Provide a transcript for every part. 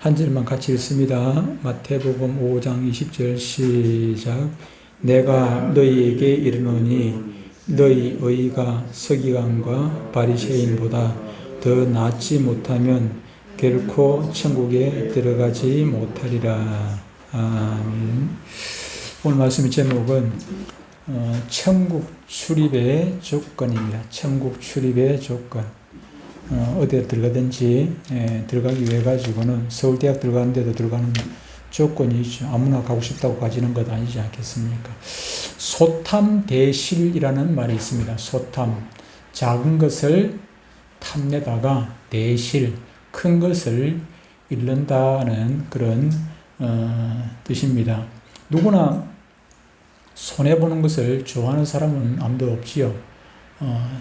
한 절만 같이 읽습니다. 마태복음 5장 20절 시작. 내가 너희에게 이르노니 너희 의가 서기관과 바리새인보다 더 낫지 못하면 결코 천국에 들어가지 못하리라. 아멘. 오늘 말씀의 제목은 천국 출입의 조건입니다. 천국 출입의 조건. 어디에 들어가든지 들어가기 위해 가지고는 서울대학 들어가는데도 들어가는 조건이 있죠. 아무나 가고 싶다고 가지는 것 아니지 않겠습니까? 소탐대실이라는 말이 있습니다. 소탐, 작은 것을 탐내다가 대실, 큰 것을 잃는다는 그런 뜻입니다. 누구나 손해보는 것을 좋아하는 사람은 아무도 없지요.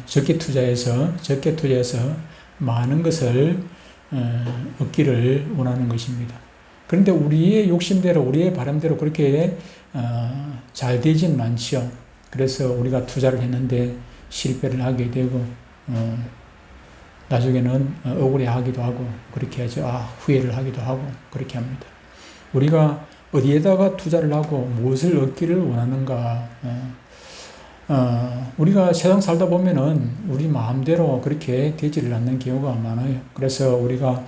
적게 투자해서 많은 것을 얻기를 원하는 것입니다. 그런데 우리의 욕심대로, 우리의 바람대로 그렇게 잘 되지는 않지요. 그래서 우리가 투자를 했는데 실패를 하게 되고 나중에는 억울해하기도 하고 그렇게 하죠. 후회를 하기도 하고 그렇게 합니다. 우리가 어디에다가 투자를 하고 무엇을 얻기를 원하는가? 우리가 세상 살다 보면은 우리 마음대로 그렇게 되지를 않는 경우가 많아요. 그래서 우리가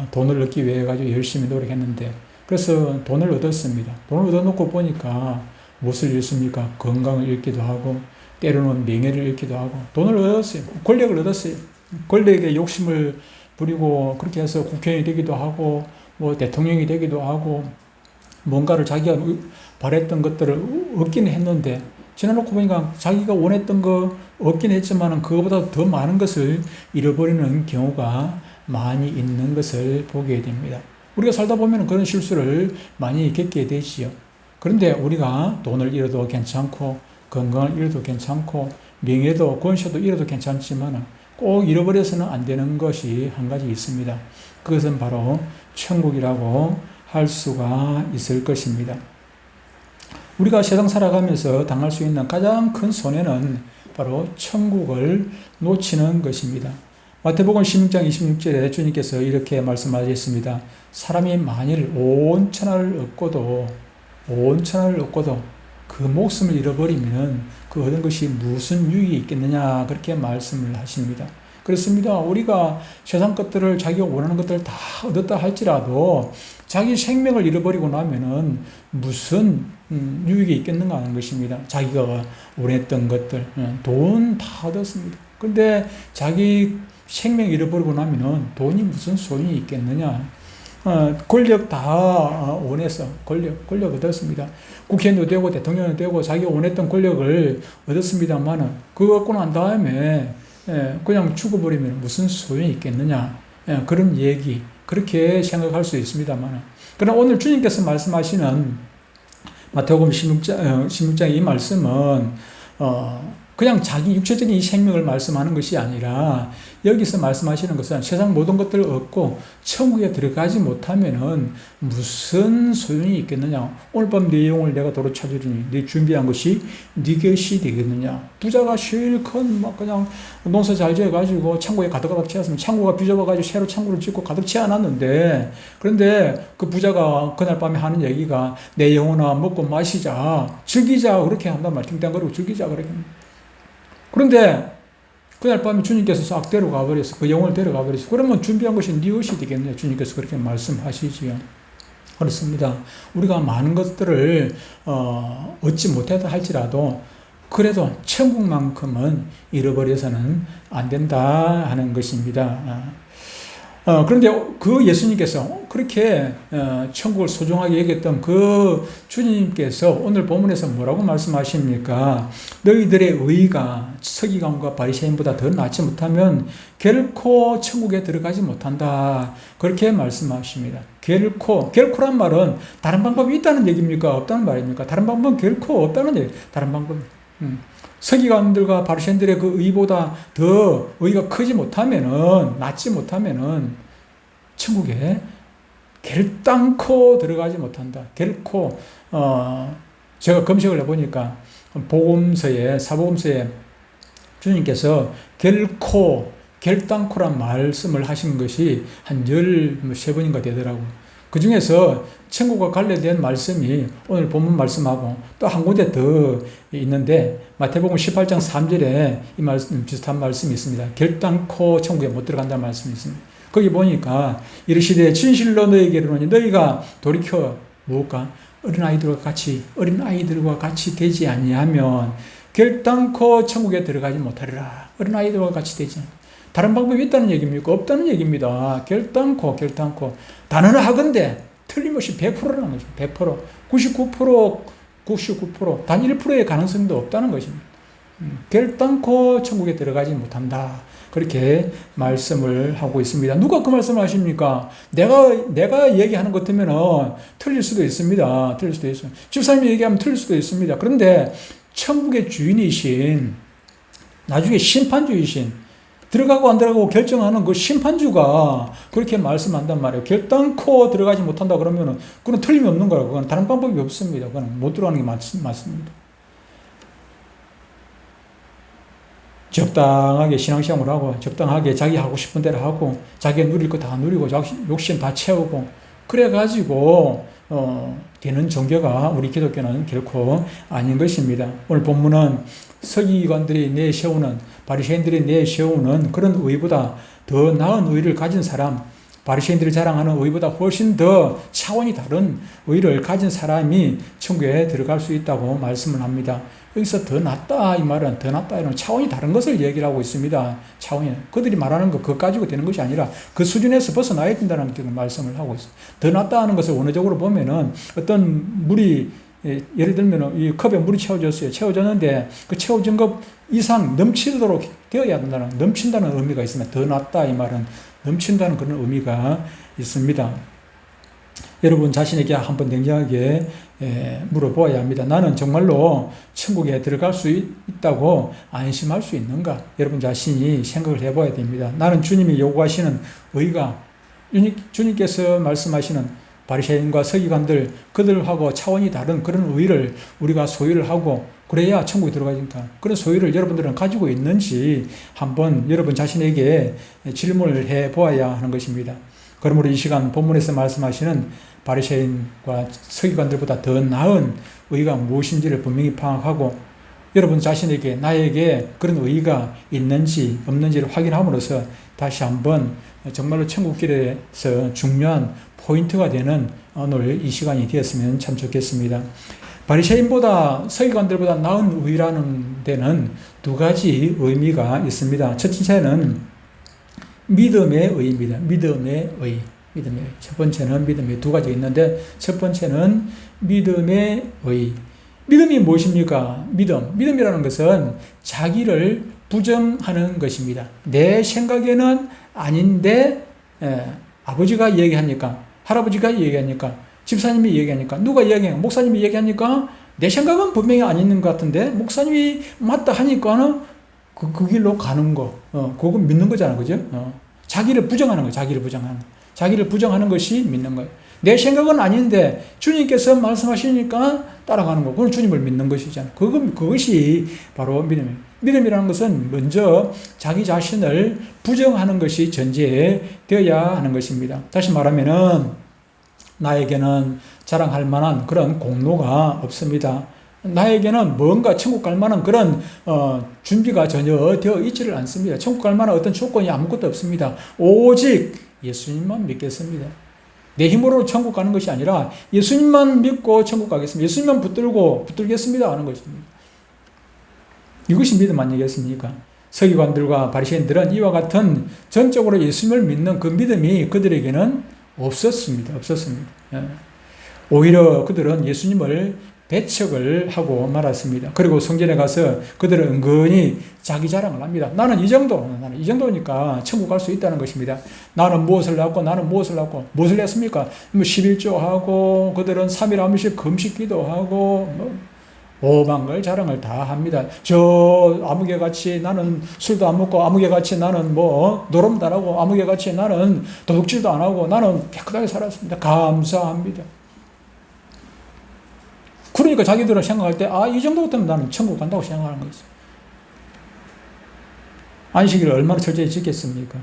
돈을 얻기 위해 가지고 열심히 노력했는데, 그래서 돈을 얻었습니다. 돈을 얻어놓고 보니까 무엇을 잃습니까? 건강을 잃기도 하고, 때로는 명예를 잃기도 하고, 돈을 얻었어요. 권력을 얻었어요. 권력에 욕심을 부리고 그렇게 해서 국회의원이 되기도 하고, 뭐 대통령이 되기도 하고, 뭔가를 자기가 바랬던 것들을 얻기는 했는데, 지나놓고 보니까 자기가 원했던 거 얻긴 했지만 그거보다 더 많은 것을 잃어버리는 경우가 많이 있는 것을 보게 됩니다. 우리가 살다 보면 그런 실수를 많이 겪게 되지요. 그런데 우리가 돈을 잃어도 괜찮고 건강을 잃어도 괜찮고 명예도 권세도 잃어도 괜찮지만 꼭 잃어버려서는 안 되는 것이 한 가지 있습니다. 그것은 바로 천국이라고 할 수가 있을 것입니다. 우리가 세상 살아가면서 당할 수 있는 가장 큰 손해는 바로 천국을 놓치는 것입니다. 마태복음 16장 26절에 주님께서 이렇게 말씀하셨습니다. 사람이 만일 온 천하를 얻고도 그 목숨을 잃어버리면 그 얻은 것이 무슨 유익이 있겠느냐, 그렇게 말씀을 하십니다. 그렇습니다. 우리가 세상 것들을 자기가 원하는 것들을 다 얻었다 할지라도 자기 생명을 잃어버리고 나면은 무슨 유익이 있겠는가 하는 것입니다. 자기가 원했던 것들, 돈 다 얻었습니다. 그런데 자기 생명 잃어버리고 나면은 돈이 무슨 소용이 있겠느냐. 권력 다 원해서 권력 얻었습니다. 국회의원도 되고 대통령도 되고 자기가 원했던 권력을 얻었습니다만은 그거 얻고 난 다음에 그냥 죽어버리면 무슨 소용이 있겠느냐. 그런 얘기, 그렇게 생각할 수 있습니다만, 그러나 오늘 주님께서 말씀하시는 마태복음 16장 이 말씀은 그냥 자기 육체적인 이 생명을 말씀하는 것이 아니라 여기서 말씀하시는 것은 세상 모든 것들을 얻고 천국에 들어가지 못하면은 무슨 소용이 있겠느냐. 오늘 밤 내 영혼을 내가 도로 찾으리니 네 준비한 것이 네 것이 되겠느냐. 부자가 실컷 막 그냥 농사 잘 지어가지고 창고에 가득가득 채웠으면 창고가 비좁아가지고 새로 창고를 짓고 가득 채 않았는데, 그런데 그 부자가 그날 밤에 하는 얘기가 내 영혼아 먹고 마시자, 즐기자, 그렇게 한단 말이야. 팅땅거리고 즐기자, 그렇게. 그런데 그날 밤에 주님께서 싹 데려가 버렸어. 그 영혼을 데려가 버렸어. 그러면 준비한 것이 네 것이 되겠네. 주님께서 그렇게 말씀하시지요. 그렇습니다. 우리가 많은 것들을 얻지 못했다 할지라도 그래도 천국만큼은 잃어버려서는 안 된다 하는 것입니다. 그런데 그 예수님께서 그렇게 천국을 소중하게 여겼던 그 주님께서 오늘 본문에서 뭐라고 말씀하십니까? 너희들의 의가 서기관과 바리새인보다 더 낫지 못하면 결코 천국에 들어가지 못한다, 그렇게 말씀하십니다. 결코란 말은 다른 방법이 있다는 얘기입니까? 없다는 말입니까? 다른 방법은 결코 없다는 얘기. 다른 방법. 서기관들과 바리새인들의 그 의보다 더 의가 크지 못하면은, 낫지 못하면은 천국에 결단코 들어가지 못한다. 결코. 제가 검색을 해보니까 사복음서에 주님께서 결코 결단코란 말씀을 하신 것이 한 13번인가 되더라고요. 그 중에서 천국과 관련된 말씀이 오늘 본문 말씀하고 또 한 군데 더 있는데 마태복음 18장 3절에 이 말씀, 비슷한 말씀이 있습니다. 결단코 천국에 못 들어간다는 말씀이 있습니다. 거기 보니까 이르시되 진실로 너희에게 이르노니 너희가 돌이켜 무엇까 어린아이들과 같이 되지 아니하면 결단코 천국에 들어가지 못하리라. 어린아이들과 같이 되지 않습니다. 다른 방법이 있다는 얘기입니까? 없다는 얘기입니다. 결단코. 단언을 하건대 틀림없이 100%라는 거죠. 100%. 99%, 단 1%의 가능성도 없다는 것입니다. 결단코 천국에 들어가지 못한다. 그렇게 말씀을 하고 있습니다. 누가 그 말씀을 하십니까? 내가 얘기하는 것 같으면 틀릴 수도 있습니다. 틀릴 수도 있어요. 집사님이 얘기하면 틀릴 수도 있습니다. 그런데 천국의 주인이신, 나중에 심판주이신, 들어가고 안 들어가고 결정하는 그 심판주가 그렇게 말씀한단 말이에요. 결단코 들어가지 못한다 그러면은 그건 틀림이 없는 거라고. 그건 다른 방법이 없습니다. 그건 못 들어가는 게 맞습니다. 적당하게 신앙시험을 하고 적당하게 자기 하고 싶은 대로 하고 자기가 누릴 거 다 누리고 욕심 다 채우고 그래가지고 되는 종교가 우리 기독교는 결코 아닌 것입니다. 오늘 본문은 서기관들이 내세우는, 바리새인들이 내세우는 그런 의보다 더 나은 의를 가진 사람, 바리새인들이 자랑하는 의보다 훨씬 더 차원이 다른 의를 가진 사람이 천국에 들어갈 수 있다고 말씀을 합니다. 여기서 더 낫다 이 말은, 더 낫다 이런 차원이 다른 것을 얘기를 하고 있습니다. 차원이, 그들이 말하는 거 그거 가지고 되는 것이 아니라 그 수준에서 벗어나야 된다는 말씀을 하고 있어요. 더 낫다 하는 것을 원어적으로 보면은 어떤 물이, 예를 들면 이 컵에 물이 채워졌어요. 채워졌는데 그 채워진 것 이상 넘치도록 되어야 된다는, 넘친다는 의미가 있습니다. 더 낫다 이 말은 넘친다는 그런 의미가 있습니다. 여러분 자신에게 한번 냉정하게 물어보아야 합니다. 나는 정말로 천국에 들어갈 수 있다고 안심할 수 있는가? 여러분 자신이 생각을 해봐야 됩니다. 나는 주님이 요구하시는 의가, 주님께서 말씀하시는 바리새인과 서기관들, 그들하고 차원이 다른 그런 의를 우리가 소유를 하고 그래야 천국에 들어가니까 그런 소유를 여러분들은 가지고 있는지 한번 여러분 자신에게 질문을 해보아야 하는 것입니다. 그러므로 이 시간 본문에서 말씀하시는 바리새인과 서기관들보다 더 나은 의가 무엇인지를 분명히 파악하고 여러분 자신에게, 나에게 그런 의가 있는지 없는지를 확인함으로써 다시 한번 정말로 천국길에서 중요한 포인트가 되는 오늘 이 시간이 되었으면 참 좋겠습니다. 바리새인보다 서기관들보다 나은 의라는 데는 두 가지 의미가 있습니다. 첫째는 믿음의 의입니다. 믿음의 의. 첫 번째는 믿음의 두 가지가 있는데 첫 번째는 믿음의 의. 믿음이 무엇입니까? 믿음이라는 것은 자기를 부정하는 것입니다. 내 생각에는 아닌데 아버지가 얘기하니까, 할아버지가 얘기하니까, 집사님이 얘기하니까, 누가 얘기하니까, 목사님이 얘기하니까 내 생각은 분명히 안 있는 것 같은데 목사님이 맞다 하니까는 그 길로 가는 거, 그거 믿는 거잖아, 그죠? 자기를 부정하는 거, 자기를 부정하는 것이 믿는 거예요. 내 생각은 아닌데 주님께서 말씀하시니까 따라가는 거, 그건 주님을 믿는 것이잖아요. 그것이 바로 믿음이에요. 믿음이라는 것은 먼저 자기 자신을 부정하는 것이 전제되어야 하는 것입니다. 다시 말하면은 나에게는 자랑할 만한 그런 공로가 없습니다. 나에게는 뭔가 천국 갈 만한 그런 준비가 전혀 되어 있지를 않습니다. 천국 갈 만한 어떤 조건이 아무것도 없습니다. 오직 예수님만 믿겠습니다. 내 힘으로 천국 가는 것이 아니라 예수님만 믿고 천국 가겠습니다. 예수님만 붙들겠습니다 하는 것입니다. 이것이 믿음 아니겠습니까? 서기관들과 바리새인들은 이와 같은 전적으로 예수님을 믿는 그 믿음이 그들에게는 없었습니다. 오히려 그들은 예수님을 배척을 하고 말았습니다. 그리고 성전에 가서 그들은 은근히 자기 자랑을 합니다. 나는 이 정도니까 천국 갈 수 있다는 것입니다. 나는 무엇을 무엇을 했습니까? 11조 하고 그들은 3일 한 번씩 금식 기도하고 오만 걸 자랑을 다 합니다. 저 아무개같이 나는 술도 안 먹고 아무개같이 나는 노름도 안 하고 아무개같이 나는 도둑질도 안 하고 나는 깨끗하게 살았습니다. 감사합니다. 그러니까 자기들은 생각할 때 이 정도 같으면 나는 천국 간다고 생각하는 거죠. 안식일을 얼마나 철저히 지켰습니까?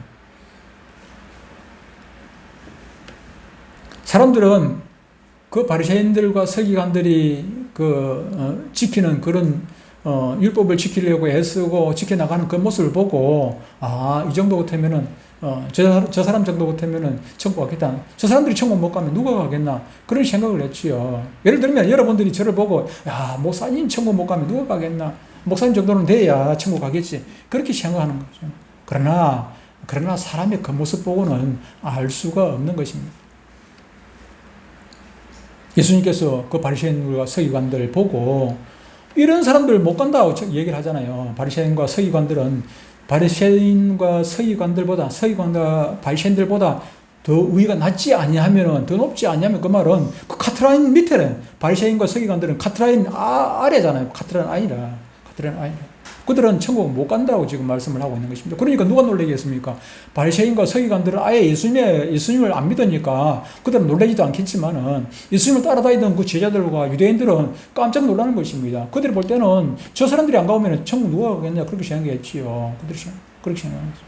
사람들은 그 바리새인들과 서기관들이 지키는 그런 율법을 지키려고 애쓰고 지켜나가는 그 모습을 보고, 아, 이 정도 같으면은 저 사람 정도 같으면은 천국 가겠다. 저 사람들이 천국 못 가면 누가 가겠나? 그런 생각을 했지요. 예를 들면 여러분들이 저를 보고, 야, 목사님 천국 못 가면 누가 가겠나? 목사님 정도는 돼야 천국 가겠지. 그렇게 생각하는 거죠. 그러나 사람의 그 모습 보고는 알 수가 없는 것입니다. 예수님께서 그 바리새인과 서기관들 보고 이런 사람들 못 간다고 얘기를 하잖아요. 바리새인과 서기관들은 바리새인과 바리새인들보다 더 우위가 낮지 아니하면, 더 높지 아니하면, 그 말은 그 카트라인 밑에는 바리새인과 서기관들은 카트라인 아래잖아요. 카트라인 아니라. 그들은 천국 못 간다고 지금 말씀을 하고 있는 것입니다. 그러니까 누가 놀라겠습니까? 바리새인과 서기관들은 아예 예수님을 안 믿으니까 그들은 놀라지도 않겠지만은 예수님을 따라다니던 그 제자들과 유대인들은 깜짝 놀라는 것입니다. 그들이 볼 때는 저 사람들이 안 가면 천국 누가 가겠냐 그렇게 생각했지요. 그들이 그렇게 생각하는 거죠.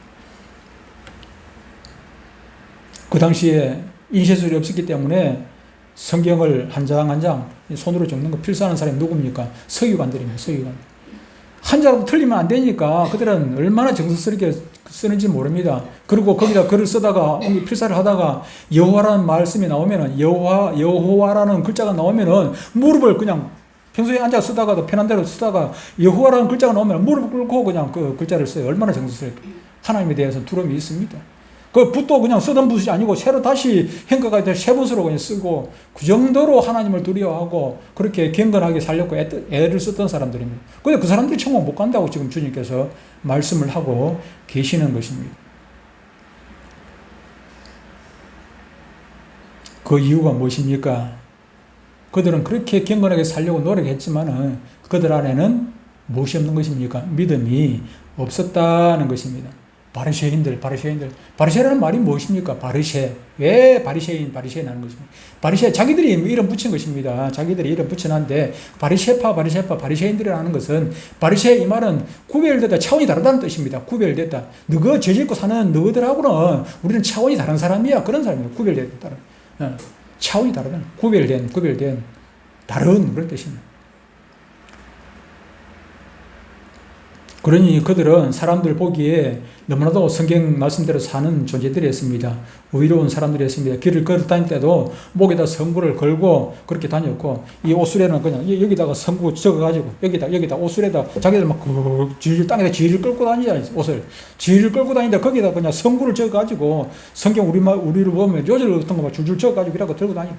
그 당시에 인쇄술이 없었기 때문에 성경을 한 장 한 장 손으로 적는 거 필사하는 사람이 누굽니까? 서기관들입니다. 서기관들. 한자라도 틀리면 안 되니까 그들은 얼마나 정성스럽게 쓰는지 모릅니다. 그리고 거기다 글을 쓰다가 필사를 하다가 여호와라는 말씀이 나오면은 여호와라는 글자가 나오면은 무릎을 그냥 평소에 앉아 쓰다가도 편한 대로 쓰다가 여호와라는 글자가 나오면 무릎을 꿇고 그냥 그 글자를 써요. 얼마나 정성스럽게. 하나님에 대해서 두려움이 있습니다. 그 붓도 그냥 쓰던 붓이 아니고 새로 다시 hen가가 될 새 붓으로 그냥 쓰고 그 정도로 하나님을 두려워하고 그렇게 경건하게 살려고 애를 썼던 사람들입니다. 근데 그 사람들이 천국 못 간다고 지금 주님께서 말씀을 하고 계시는 것입니다. 그 이유가 무엇입니까? 그들은 그렇게 경건하게 살려고 노력했지만은 그들 안에는 무엇이 없는 것입니까? 믿음이 없었다는 것입니다. 바리새라는 말이 무엇입니까? 왜 바리새인 하는 것입니까? 자기들이 이름 붙인 것입니다. 자기들이 이름 붙여놨는데, 바리새인들이라는 것은, 바리새 이 말은 구별됐다, 차원이 다르다는 뜻입니다. 구별됐다. 너가 죄짓고 사는 너희들하고는 우리는 차원이 다른 사람이야. 그런 사람이에요. 구별됐다. 차원이 다르다. 구별된, 다른 그런 뜻입니다. 그러니 그들은 사람들 보기에 너무나도 성경 말씀대로 사는 존재들이었습니다. 의로운 사람들이었습니다. 길을 걸어 다닐 때도 목에다 성구를 걸고 그렇게 다녔고, 이 옷수레는 그냥 여기다가 성구 적어가지고 여기다 옷수레다 자기들 막 땅에다 지리를 끌고 다니잖아요. 옷을 지리를 끌고 다니는데 거기다 그냥 성구를 적어가지고 성경 우리를 보면 요절 같은 거 막 줄줄 적어가지고 이라고 들고 다니고,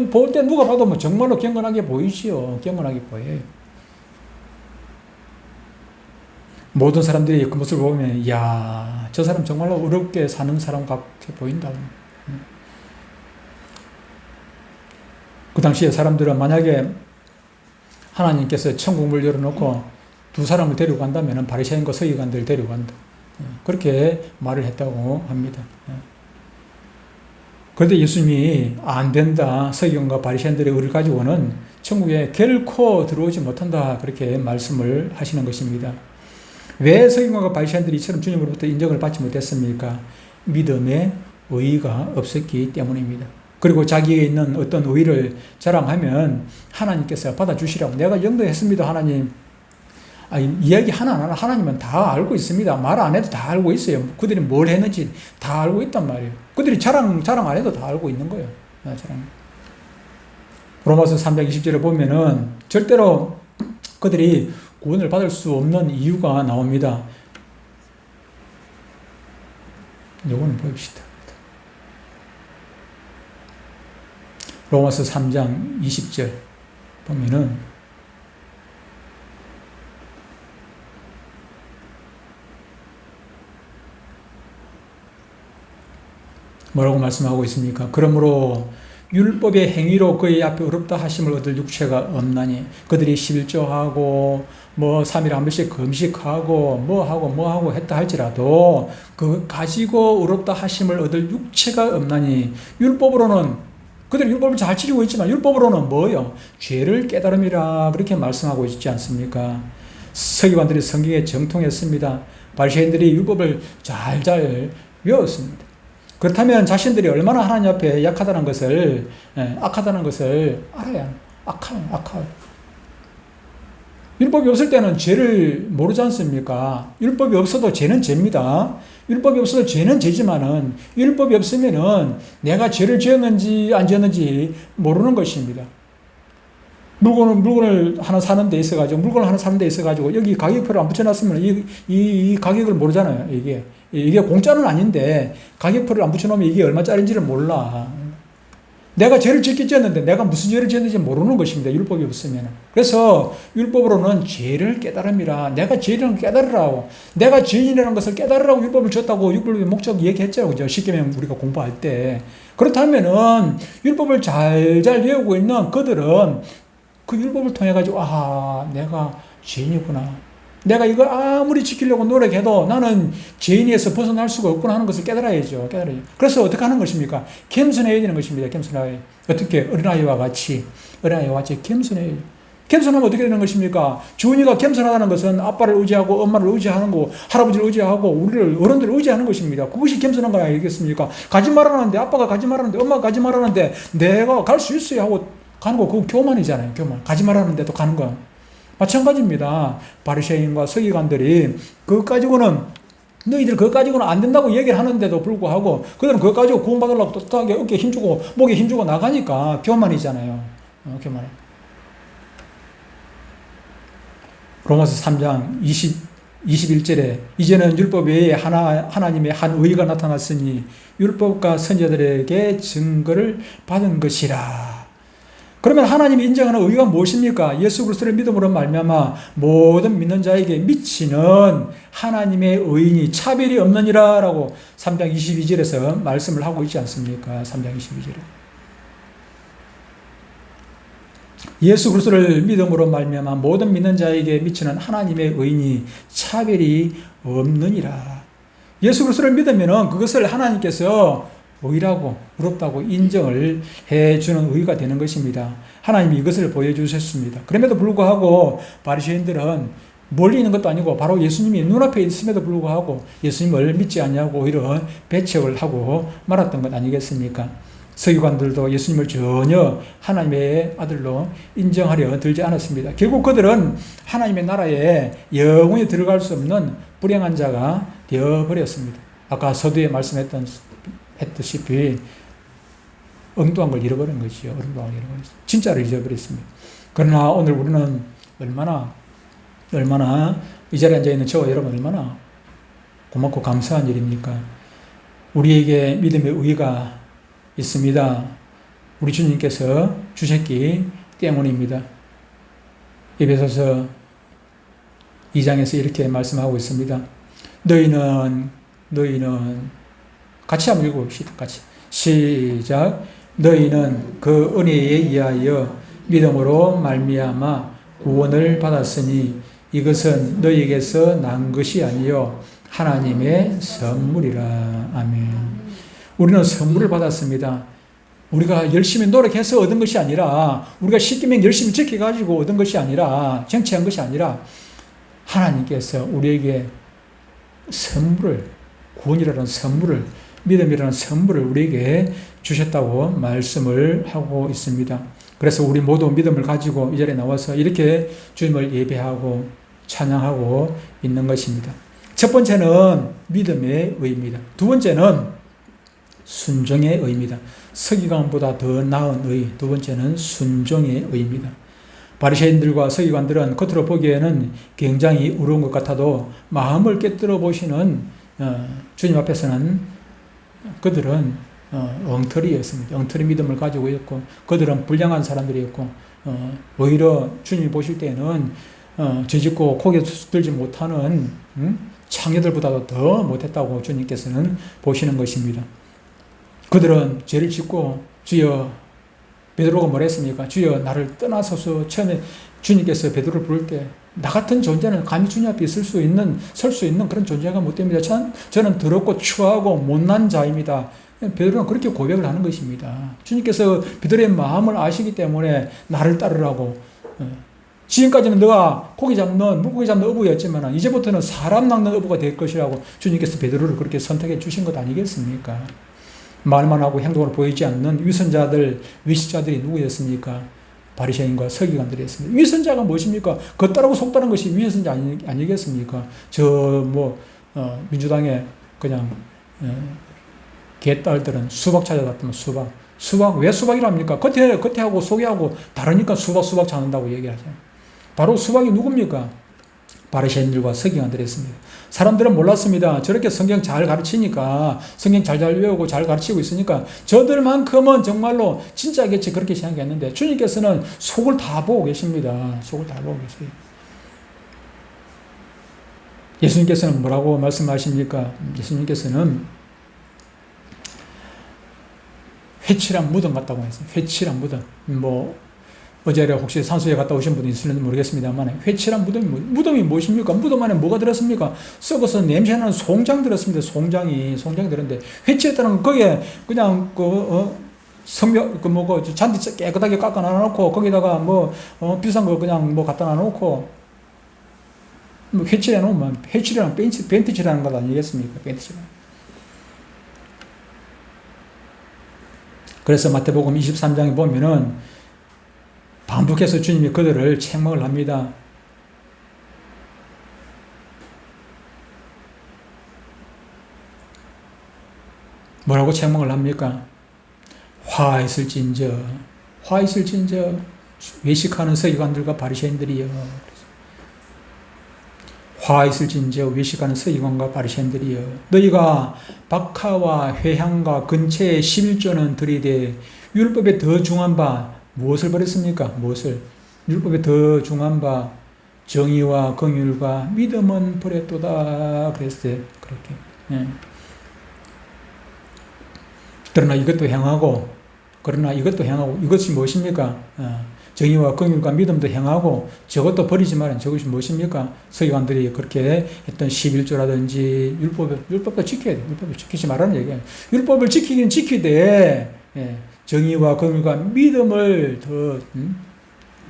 볼 때 누가 봐도 뭐 정말로 경건하게 보이지요. 경건하게 보여요. 모든 사람들이 그 모습을 보면, 이야, 저 사람 정말로 어렵게 사는 사람 같아 보인다. 그 당시에 사람들은 만약에 하나님께서 천국문을 열어놓고 두 사람을 데리고 간다면 바리새인과 서기관들을 데리고 간다. 그렇게 말을 했다고 합니다. 그런데 예수님이 안 된다. 서기관과 바리새인들의 의를 가지고는 천국에 결코 들어오지 못한다. 그렇게 말씀을 하시는 것입니다. 왜 서기관과 바리새인들이 이처럼 주님으로부터 인정을 받지 못했습니까? 믿음의 의의가 없었기 때문입니다. 그리고 자기에 있는 어떤 의의를 자랑하면 하나님께서 받아주시라고, 내가 영도했습니다 하나님. 이야기 하나 안 하나 하나님은 다 알고 있습니다. 말 안 해도 다 알고 있어요. 그들이 뭘 했는지 다 알고 있단 말이에요. 그들이 자랑 안 해도 다 알고 있는 거예요. 로마서 3장 20절에 보면은 절대로 그들이 구원을 받을 수 없는 이유가 나옵니다. 이거는 봅시다. 로마서 3장 20절 보면은 뭐라고 말씀하고 있습니까? 그러므로 율법의 행위로 그의 앞에 어렵다 하심을 얻을 육체가 없나니, 그들이 실조하고 3일에 한 번씩 금식하고 뭐하고 했다 할지라도 그 가지고 어렵다 하심을 얻을 육체가 없나니, 율법으로는 그들이 율법을 잘 지키고 있지만 율법으로는 뭐예요? 죄를 깨달음이라 그렇게 말씀하고 있지 않습니까? 서기관들이 성경에 정통했습니다. 바리새인들이 율법을 잘 외웠습니다. 그렇다면 자신들이 얼마나 하나님 앞에 약하다는 것을, 악하다는 것을 알아야 합니다. 악하요. 율법이 없을 때는 죄를 모르지 않습니까? 율법이 없어도 죄는 죄입니다. 율법이 없어도 죄는 죄지만은 율법이 없으면은 내가 죄를 지었는지 안 지었는지 모르는 것입니다. 물건을 하나 사는 데 있어가지고, 여기 가격표를 안 붙여놨으면 이 가격을 모르잖아요, 이게 공짜는 아닌데, 가격표를 안 붙여놓으면 이게 얼마짜리인지를 몰라. 내가 죄를 지었는데 내가 무슨 죄를 지었는지 모르는 것입니다, 율법이 없으면. 그래서 율법으로는 죄를 깨달음이라. 내가 죄를 깨달으라고. 내가 죄인이라는 것을 깨달으라고 율법을 줬다고 율법의 목적 얘기했죠, 그죠? 십계명 우리가 공부할 때. 그렇다면은 율법을 잘 외우고 있는 그들은 그 율법을 통해 가지고 내가 죄인이구나. 내가 이걸 아무리 지키려고 노력해도 나는 죄인에서 벗어날 수가 없구나 하는 것을 깨달아야죠. 그래서 어떻게 하는 것입니까? 겸손해야 되는 것입니다. 겸손하게. 어떻게? 어린아이와 같이 겸손해야 돼요. 겸손하면 어떻게 되는 것입니까? 주은이가 겸손하다는 것은 아빠를 의지하고 엄마를 의지하는 거, 할아버지를 의지하고 우리를 어른들을 의지하는 것입니다. 그것이 겸손한 거 아니겠습니까? 가지 말라는데, 아빠가 가지 말라는데, 엄마가 가지 말라는데 내가 갈 수 있어야 하고 가는 거, 그거 교만이잖아요. 교만. 가지 말라는데 또 가는 거. 마찬가지입니다. 바리새인과 서기관들이 그것 가지고는, 너희들 그것 가지고는 안 된다고 얘기를 하는데도 불구하고 그들은 그것 가지고 구원받으려고 떳떳하게 어깨에 힘주고 목에 힘주고 나가니까 교만이잖아요. 교만해. 로마서 3장 21절에 이제는 율법 외에 하나님의 한 의가 나타났으니 율법과 선지자들에게 증거를 받은 것이라. 그러면 하나님이 인정하는 의가 무엇입니까? 예수 그리스도를 믿음으로 말미암아 모든 믿는 자에게 미치는 하나님의 의인이 차별이 없느니라 라고 3장 22절에서 말씀을 하고 있지 않습니까? 3장 22절에. 예수 그리스도를 믿음으로 말미암아 모든 믿는 자에게 미치는 하나님의 의인이 차별이 없느니라. 예수 그리스도를 믿으면 그것을 하나님께서 의라고, 의롭다고 인정을 해주는 의가 되는 것입니다. 하나님이 이것을 보여주셨습니다. 그럼에도 불구하고 바리새인들은 멀리 있는 것도 아니고 바로 예수님이 눈앞에 있음에도 불구하고 예수님을 믿지 않냐고 오히려 배척을 하고 말았던 것 아니겠습니까? 서기관들도 예수님을 전혀 하나님의 아들로 인정하려 들지 않았습니다. 결국 그들은 하나님의 나라에 영원히 들어갈 수 없는 불행한 자가 되어버렸습니다. 아까 서두에 말씀했듯이 엉뚱한 걸 잃어버린 것이죠. 진짜를 잊어버렸습니다. 그러나 오늘 우리는 얼마나 이 자리에 앉아있는 저와 여러분 얼마나 고맙고 감사한 일입니까? 우리에게 믿음의 의가 있습니다. 우리 주님께서 주셨기 때문입니다. 에베소서 2장에서 이렇게 말씀하고 있습니다. 너희는 같이 한번 읽어봅시다. 같이 시작. 너희는 그 은혜에 의하여 믿음으로 말미암아 구원을 받았으니 이것은 너희에게서 난 것이 아니요 하나님의 선물이라. 아멘. 우리는 선물을 받았습니다. 우리가 열심히 노력해서 얻은 것이 아니라, 우리가 십계명 열심히 지켜가지고 얻은 것이 아니라, 쟁취한 것이 아니라 하나님께서 우리에게 구원이라는 선물을, 믿음이라는 선물을 우리에게 주셨다고 말씀을 하고 있습니다. 그래서 우리 모두 믿음을 가지고 이 자리에 나와서 이렇게 주님을 예배하고 찬양하고 있는 것입니다. 첫 번째는 믿음의 의입니다. 두 번째는 순종의 의입니다. 서기관보다 더 나은 의, 두 번째는 순종의 의입니다. 바리새인들과 서기관들은 겉으로 보기에는 굉장히 어려운 것 같아도 마음을 깨뜨려 보시는 주님 앞에서는 그들은 엉터리였습니다. 엉터리 믿음을 가지고 있고 그들은 불량한 사람들이었고 오히려 주님이 보실 때는 죄짓고 고개 들지 못하는 창녀들보다도 더 못했다고 주님께서는 보시는 것입니다. 그들은 죄를 짓고 주여, 베드로가 뭐라 했습니까? 주여 나를 떠나소서. 처음에 주님께서 베드로를 부를 때 나 같은 존재는 감히 주님 앞에 설 수 있는 그런 존재가 못 됩니다. 저는 더럽고 추하고 못난 자입니다. 베드로는 그렇게 고백을 하는 것입니다. 주님께서 베드로의 마음을 아시기 때문에 나를 따르라고 지금까지는 너가 물고기 잡는 어부였지만 이제부터는 사람 낚는 어부가 될 것이라고 주님께서 베드로를 그렇게 선택해 주신 것 아니겠습니까? 말만 하고 행동으로 보이지 않는 위선자들, 위식자들이 누구였습니까? 바리새인과 서기관들이었습니다. 위선자가 무엇입니까? 겉다라고 속다는 것이 위선자 아니겠습니까? 민주당의 그냥 개딸들은 수박 찾아갔다면 수박 왜 수박이라 합니까? 겉에하고 속에하고 다르니까 수박 찾는다고 얘기하죠. 바로 수박이 누굽니까? 바리새인들과 서기관들이었습니다. 사람들은 몰랐습니다. 저렇게 성경 잘 가르치니까, 성경 잘 외우고 잘 가르치고 있으니까 저들만큼은 정말로 진짜겠지 그렇게 생각했는데 주님께서는 속을 다 보고 계십니다. 속을 다 보고 계세요. 예수님께서는 뭐라고 말씀하십니까? 예수님께서는 회칠한 무덤 같다고 했어요. 회칠한 무덤. 어제 혹시 산소에 갔다 오신 분이 있을는지 모르겠습니다만, 회칠한 무덤이 무엇입니까? 무덤 안에 뭐가 들었습니까? 썩어서 냄새나는 송장 들었습니다. 송장이 들었는데, 회칠했다는 건 거기에 그냥 잔디 깨끗하게 깎아 놔놓고, 거기다가 비싼 거 그냥 갖다 놔놓고, 회칠해 놓으면, 회칠이랑 벤트칠하는 것 아니겠습니까? 벤트칠하는. 그래서 마태복음 23장에 보면은, 반복해서 주님이 그들을 책망을 합니다. 뭐라고 책망을 합니까? 화 있을진저 외식하는 서기관들과 바리새인들이여. 화 있을진저 외식하는 서기관과 바리새인들이여. 너희가 박하와 회향과 근처에 11조는 들이되 율법에 더 중한 바 무엇을 버렸습니까? 무엇을? 율법에 더 중한 바 정의와 긍휼과 믿음은 버렸도다 그랬어요. 그렇게. 예. 그러나 이것도 행하고 이것이 무엇입니까? 정의와 긍휼과 믿음도 행하고 저것도 버리지 말은 저것이 무엇입니까? 서기관들이 그렇게 했던 11조라든지 율법도 지켜야 돼. 율법을 지키지 말라는 얘기예요. 율법을 지키긴 지키되 정의와 긍휼과 믿음을 더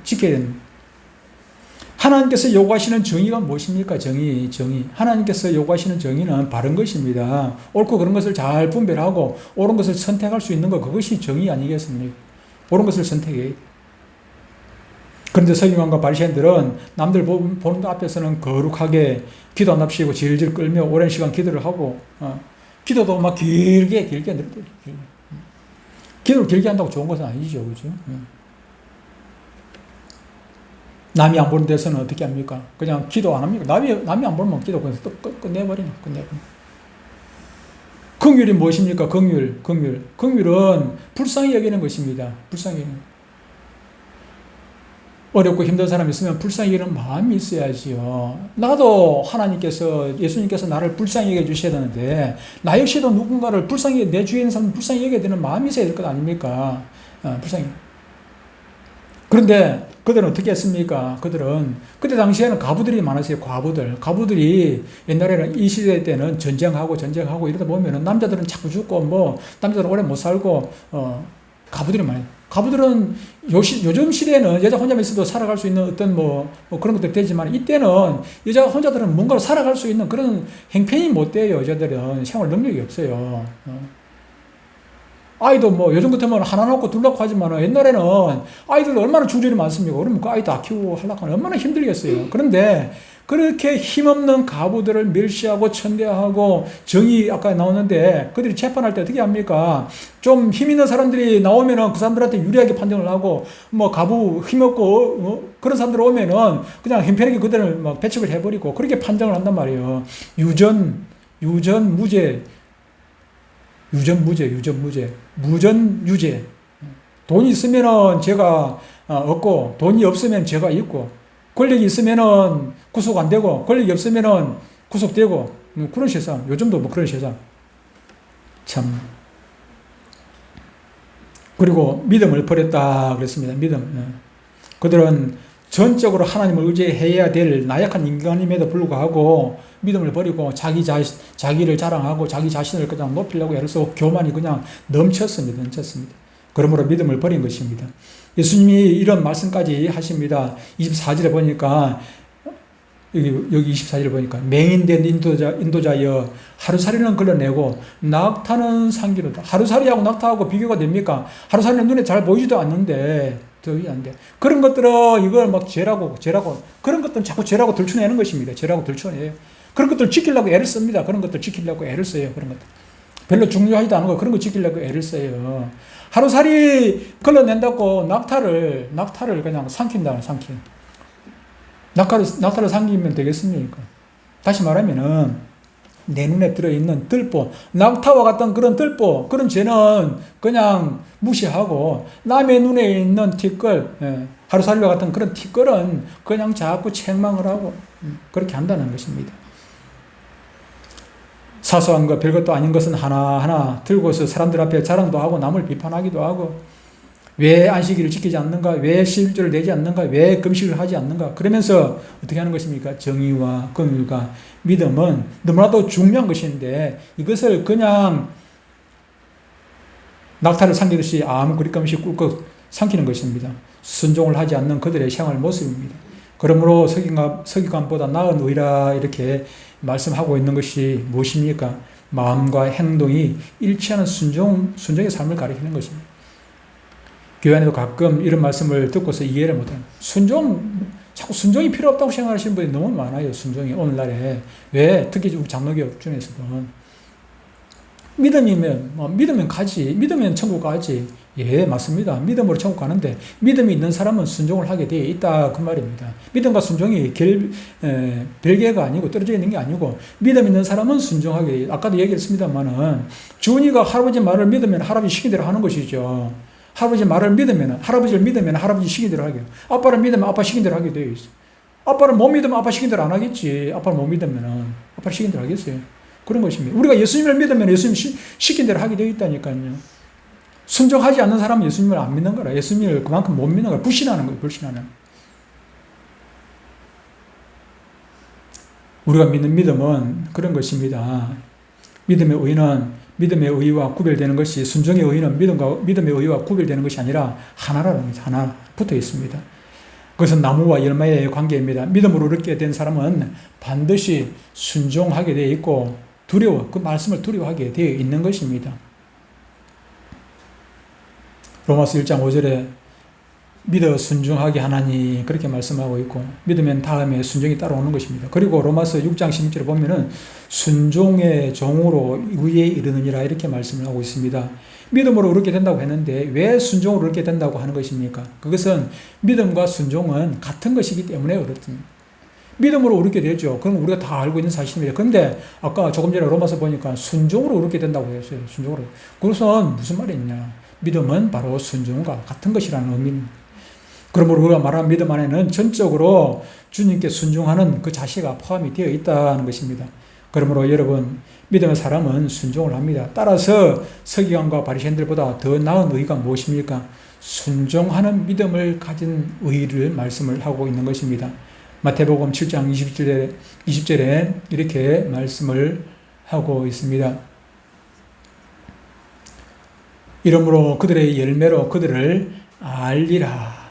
지켜야 됩니다. 하나님께서 요구하시는 정의가 무엇입니까? 정의. 하나님께서 요구하시는 정의는 바른 것입니다. 옳고 그런 것을 잘 분별하고 옳은 것을 선택할 수 있는 것, 그것이 정의 아니겠습니까? 옳은 것을 선택해야 돼요. 그런데 서기관과 바리새인들은 남들 보는 앞에서는 거룩하게 기도 안 합시고 질질 끌며 오랜 시간 기도를 하고 기도도 막 길게 늘어요. 기도를 길게 한다고 좋은 것은 아니죠. 그죠? 남이 안 보는 데서는 어떻게 합니까? 그냥 기도 안 합니까? 남이 안 보면 기도 그냥 끝내버리나. 긍휼이 무엇입니까? 긍휼은 불쌍히 여기는 것입니다. 불쌍히 여기는. 어렵고 힘든 사람이 있으면 불쌍히 여기는 마음이 있어야지요. 나도 예수님께서 나를 불쌍히 여겨주셔야 되는데, 나 역시도 누군가를 내 주위에 있는 사람을 불쌍히 여겨야 되는 마음이 있어야 될 것 아닙니까? 불쌍히. 그런데 그들은 어떻게 했습니까? 그때 당시에는 가부들이 많았어요. 가부들이 옛날에는 이 시대 때는 전쟁하고 이러다 보면은 남자들은 자꾸 죽고 남자들은 오래 못 살고, 가부들이 많아요. 가부들은 요즘 시대에는 여자 혼자만 있어도 살아갈 수 있는 어떤 그런 것도 되지만, 이때는 여자 혼자들은 뭔가를 살아갈 수 있는 그런 행편이 못 돼요. 여자들은 생활 능력이 없어요. 아이도 요즘 같으면 하나 낳고 둘 낳고 하지만 옛날에는 아이들 얼마나 주절이 많습니까? 그러면 그 아이 다 키우고 하려고 하면 얼마나 힘들겠어요. 그런데 그렇게 힘없는 가부들을 멸시하고 천대하고 정의 아까 나오는데 그들이 재판할 때 어떻게 합니까? 좀 힘 있는 사람들이 나오면은 그 사람들한테 유리하게 판정을 하고 가부 힘없고 그런 사람들 오면은 그냥 형편하게 그들을 막 배척을 해버리고 그렇게 판정을 한단 말이에요. 무전유죄. 돈이 있으면은 죄가 없고 돈이 없으면 죄가 있고, 권력이 있으면은 구속 안 되고 권력이 없으면은 구속되고, 그런 세상. 요즘도 그런 세상. 참. 그리고 믿음을 버렸다 그랬습니다. 믿음. 그들은 전적으로 하나님을 의지해야 될 나약한 인간임에도 불구하고 믿음을 버리고 자기를 자랑하고 자기 자신을 그냥 높이려고 해서 교만이 그냥 넘쳤습니다. 그러므로 믿음을 버린 것입니다. 예수님이 이런 말씀까지 하십니다. 24절에 보니까 여기 24절에 보니까 맹인된 인도자여 하루살이는 걸러내고 낙타는 상기로다. 하루살이하고 낙타하고 비교가 됩니까? 하루살이는 눈에 잘 보이지도 않는데 더위 안 돼. 그런 것들은 이걸 막 죄라고 그런 것들은 자꾸 죄라고 들춰내는 것입니다. 죄라고 들춰내요. 그런 것들 지키려고 애를 씁니다. 그런 것들 지키려고 애를 써요. 그런 것들 별로 중요하지도 않은 거 그런 거 지키려고 애를 써요. 하루살이 걸러낸다고 낙타를 그냥 삼킨다. 낙타를 삼키면 되겠습니까? 다시 말하면은 내 눈에 들어있는 들보, 낙타와 같은 그런 들보, 그런 죄는 그냥 무시하고 남의 눈에 있는 티끌, 하루살이와 같은 그런 티끌은 그냥 자꾸 책망을 하고 그렇게 한다는 것입니다. 사소한 것, 별것도 아닌 것은 하나하나 들고서 사람들 앞에 자랑도 하고 남을 비판하기도 하고 왜 안식일을 지키지 않는가? 왜 11조를 내지 않는가? 왜 금식을 하지 않는가? 그러면서 어떻게 하는 것입니까? 정의와 긍휼과 믿음은 너무나도 중요한 것인데 이것을 그냥 낙타를 삼키듯이 아무 그릇 없이 꿀꺽 삼키는 것입니다. 순종을 하지 않는 그들의 생활 모습입니다. 그러므로 서기관보다 나은 의라 이렇게 말씀하고 있는 것이 무엇입니까? 마음과 행동이 일치하는 순종의 삶을 가리키는 것입니다. 교회 안에도 가끔 이런 말씀을 듣고서 이해를 못합니다. 자꾸 순종이 필요 없다고 생각하시는 분이 너무 많아요. 순종이 오늘날에. 왜? 특히 우리 장로교 중에서도. 믿으면 가지. 믿으면 천국 가지. 예, 맞습니다. 믿음으로 천국 가는데 믿음이 있는 사람은 순종을 하게 되어 있다 그 말입니다. 믿음과 순종이 별개가 아니고 떨어져 있는 게 아니고 믿음 있는 사람은 순종하게 되어 있다. 아까도 얘기했습니다만은 주은이가 할아버지 말을 믿으면 할아버지 시킨 대로 하는 것이죠. 할아버지를 믿으면 할아버지 시킨 대로 하게. 아빠를 믿으면 아빠 시킨 대로 하게 되어 있어. 아빠를 못 믿으면 아빠 시킨 대로 안 하겠지. 아빠를 못 믿으면 아빠 시킨 대로 하겠어요. 그런 것입니다. 우리가 예수님을 믿으면 예수님 시킨 대로 하게 되어 있다니까요. 순종하지 않는 사람은 예수님을 안 믿는 거라. 예수님을 그만큼 못 믿는 거라. 불신하는 거예요. 불신하는. 우리가 믿는 믿음은 그런 것입니다. 믿음의 의와 구별되는 것이 순종의 의는 믿음의 의와 구별되는 것이 아니라 하나라는 거죠. 하나 붙어 있습니다. 그것은 나무와 열매의 관계입니다. 믿음으로 얻게 된 사람은 반드시 순종하게 되어 있고 그 말씀을 두려워하게 되어 있는 것입니다. 로마서 1장 5절에 믿어 순종하게 하나니 그렇게 말씀하고 있고 믿으면 다음에 순종이 따라오는 것입니다. 그리고 로마서 6장 16절에 보면은 순종의 종으로 의에 이르느니라 이렇게 말씀을 하고 있습니다. 믿음으로 얻게 된다고 했는데 왜 순종으로 얻게 된다고 하는 것입니까? 그것은 믿음과 순종은 같은 것이기 때문에 그렇습니다. 믿음으로 얻게 되죠. 그럼 우리가 다 알고 있는 사실입니다. 그런데 아까 조금 전에 로마서 보니까 순종으로 얻게 된다고 했어요. 순종으로. 그것은 무슨 말이냐? 믿음은 바로 순종과 같은 것이라는 의미입니다. 그러므로 우리가 말하는 믿음 안에는 전적으로 주님께 순종하는 그 자세가 포함이 되어 있다는 것입니다. 그러므로 여러분, 믿음의 사람은 순종을 합니다. 따라서 서기관과 바리새인들보다 더 나은 의가 무엇입니까? 순종하는 믿음을 가진 의를 말씀을 하고 있는 것입니다. 마태복음 7장 20절에 이렇게 말씀을 하고 있습니다. 이러므로 그들의 열매로 그들을 알리라.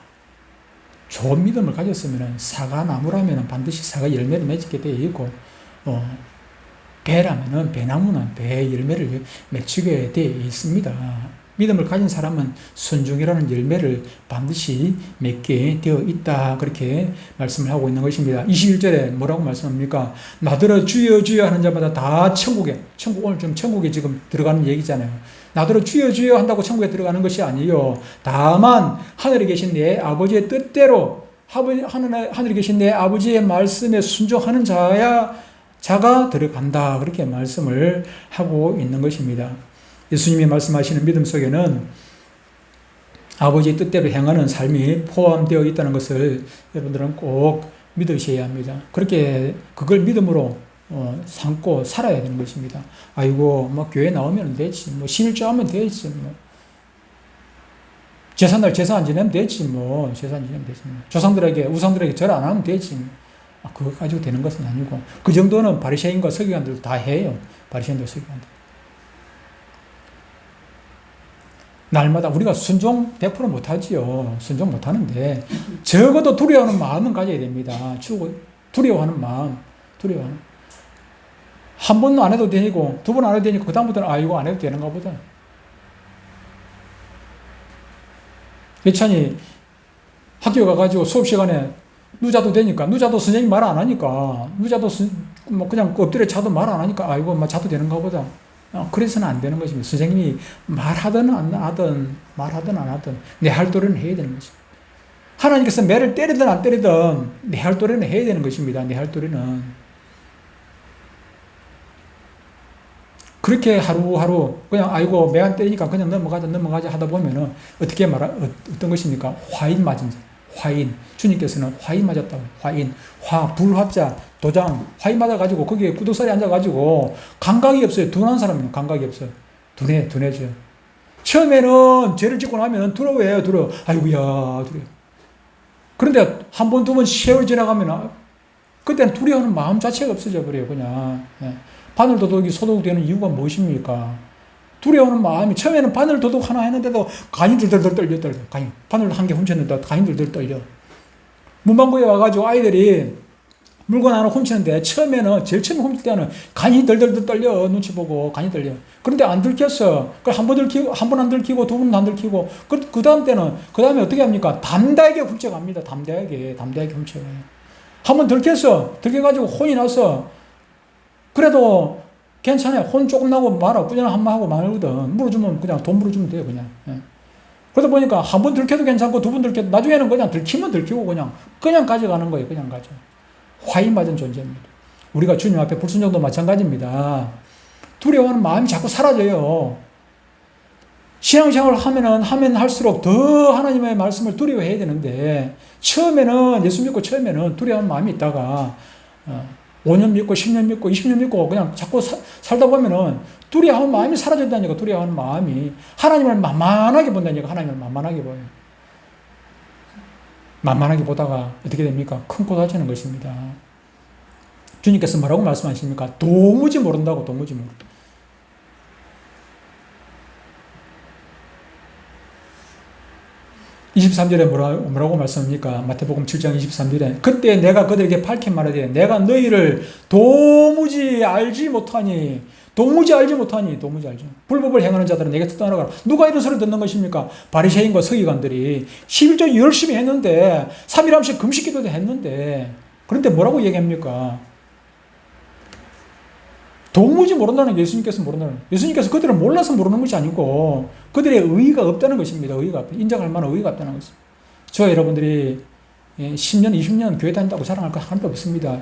좋은 믿음을 가졌으면 사과나무라면 반드시 사과 열매를 맺게 되어 있고 배라면 배나무는 배 열매를 맺히게 되어 있습니다. 믿음을 가진 사람은 순종이라는 열매를 반드시 맺게 되어 있다. 그렇게 말씀을 하고 있는 것입니다. 21절에 뭐라고 말씀합니까? 나더러 주여 주여 하는 자마다 다 오늘 좀 천국에 지금 들어가는 얘기잖아요. 나더러 주여 주여 한다고 천국에 들어가는 것이 아니요. 다만 하늘에 계신 내 아버지의 뜻대로 하늘에 계신 내 아버지의 말씀에 순종하는 자가 들어간다. 그렇게 말씀을 하고 있는 것입니다. 예수님이 말씀하시는 믿음 속에는 아버지의 뜻대로 행하는 삶이 포함되어 있다는 것을 여러분들은 꼭 믿으셔야 합니다. 그걸 믿음으로 삼고 살아야 되는 것입니다. 아이고, 교회 나오면 되지. 11조 하면 되지. 제삿날 제사 지내면 되지. 제사 지내면 되지. 우상들에게 절 안 하면 되지. 그거 가지고 되는 것은 아니고. 그 정도는 바리새인과 서기관들 다 해요. 바리새인들, 서기관들. 날마다 우리가 순종 100% 못하지요. 순종 못하는데 적어도 두려워하는 마음은 가져야 됩니다. 두려워하는 마음, 두려워하는. 한 번 안 해도 되고 두 번 안 해도 되니까 그 다음부터는 이거 안 해도 되는가 보다. 예찬이 학교 가가지고 수업 시간에 누자도 되니까, 누자도 선생님이 말 안 하니까, 누자도 뭐 그냥 엎드려 자도 말 안 하니까 이거 뭐 자도 되는가 보다. 그래서는 안 되는 것입니다. 선생님이 말하든 안 하든 내 할 도리는 해야 되는 것입니다. 하나님께서 매를 때리든 안 때리든 내 할 도리는 해야 되는 것입니다. 내 할 도리는. 그렇게 하루하루 그냥 매 안 때리니까 그냥 넘어가자 하다 보면은 어떤 것입니까? 화인 맞은 자. 화인. 주님께서는 화인 맞았다고. 화인. 불화자, 도장. 화인 맞아가지고 거기에 구두살이 앉아가지고 감각이 없어요. 둔한 사람은 감각이 없어요. 둔해져요. 처음에는 죄를 짓고 나면 두려워해요. 아이고야, 두려워. 그런데 한 번, 두 번 세월 지나가면 그때는 두려워하는 마음 자체가 없어져 버려요. 그냥. 바늘도둑이 소독되는 이유가 무엇입니까? 두려워하는 마음이 처음에는 바늘도둑 하나 했는데도 간이 들들들 떨려. 바늘 한 개 훔쳤는데 간이 들들 떨려. 문방구에 와가지고 아이들이 물건 하나 훔치는데 제일 처음에 훔칠 때는 간이 들들들 떨려. 눈치 보고 간이 떨려. 그런데 안 들켰어. 한 번 안 들키고 두 번 안 들키고 그 다음에 어떻게 합니까? 담대하게 훔쳐갑니다. 담대하게 훔쳐가요. 한 번 들켰어. 들켜가지고 혼이 났어. 그래도 괜찮아요. 혼 조금 나고 꾸준히 한번 하고 말거든. 물어주면 그냥 돈 물어주면 돼요, 그냥. 그러다 보니까 한 번 들켜도 괜찮고 두 번 들켜도 나중에는 그냥 들키면 들키고 그냥 가져가는 거예요. 그냥 가져. 화인 맞은 존재입니다. 우리가 주님 앞에 불순종도 마찬가지입니다. 두려워하는 마음이 자꾸 사라져요. 신앙생활을 하면 할수록 더 하나님의 말씀을 두려워해야 되는데 예수 믿고 처음에는 두려워하는 마음이 있다가 5년 믿고 10년 믿고 20년 믿고 그냥 자꾸 살다 보면은 두려워하는 마음이 사라진다니까. 두려워하는 마음이 하나님을 만만하게 본다니까. 하나님을 만만하게 보여요. 만만하게 보다가 어떻게 됩니까? 큰 코 다치는 것입니다. 주님께서 뭐라고 말씀하십니까? 도무지 모른다고. 도무지 모른다. (23절에) 뭐라고 말씀합니까? 마태복음 7장 23절에 그때 내가 그들에게 밝히 말하되 내가 너희를 도무지 알지 못하니 불법을 행하는 자들은 내게 떠나가라. 누가 이런 소리 듣는 것입니까? 바리새인과 서기관들이 11조 열심히 했는데 3일 한씩 금식기도도 했는데 그런데 뭐라고 얘기합니까? 도무지 모른다는 게 예수님께서 모른다는 거예요. 예수님께서 그들은 몰라서 모르는 것이 아니고 그들의 의의가 없다는 것입니다. 인정할 만한 의의가 없다는 것입니다. 저와 여러분들이 10년, 20년 교회 다닌다고 자랑할 것 하나도 없습니다.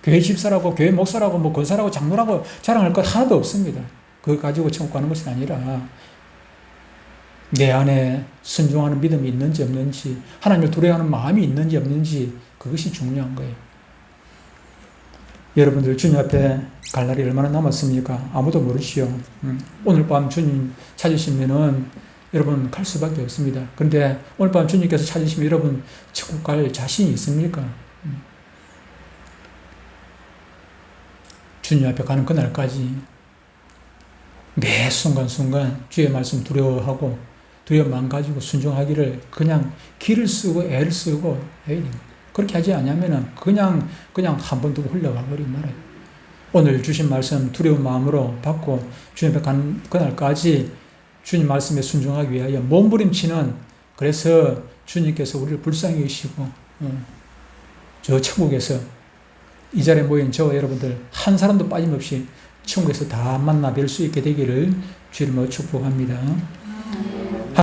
교회 집사라고, 교회 목사라고, 권사라고, 장로라고 자랑할 것 하나도 없습니다. 그거 가지고 천국 가는 것이 아니라 내 안에 순종하는 믿음이 있는지 없는지, 하나님을 두려워하는 마음이 있는지 없는지 그것이 중요한 거예요. 여러분들 주님 앞에 갈 날이 얼마나 남았습니까? 아무도 모르시오. 오늘 밤 주님 찾으시면은 여러분 갈 수밖에 없습니다. 그런데 오늘 밤 주님께서 찾으시면 여러분 천국 갈 자신이 있습니까? 주님 앞에 가는 그날까지 매 순간순간 주의 말씀 두려워하고 두려움만 가지고 순종하기를 그냥 길을 쓰고 애를 쓰고 해야 됩니다. 그렇게 하지 않으면 그냥 한 번 두고 흘러가 버리고 말아요. 오늘 주신 말씀 두려운 마음으로 받고 주님 앞에 가는 그날까지 주님 말씀에 순종하기 위하여 몸부림치는, 그래서 주님께서 우리를 불쌍히 여기시고 저 천국에서 이 자리에 모인 저와 여러분들 한 사람도 빠짐없이 천국에서 다 만나 뵐 수 있게 되기를 주님으로 축복합니다.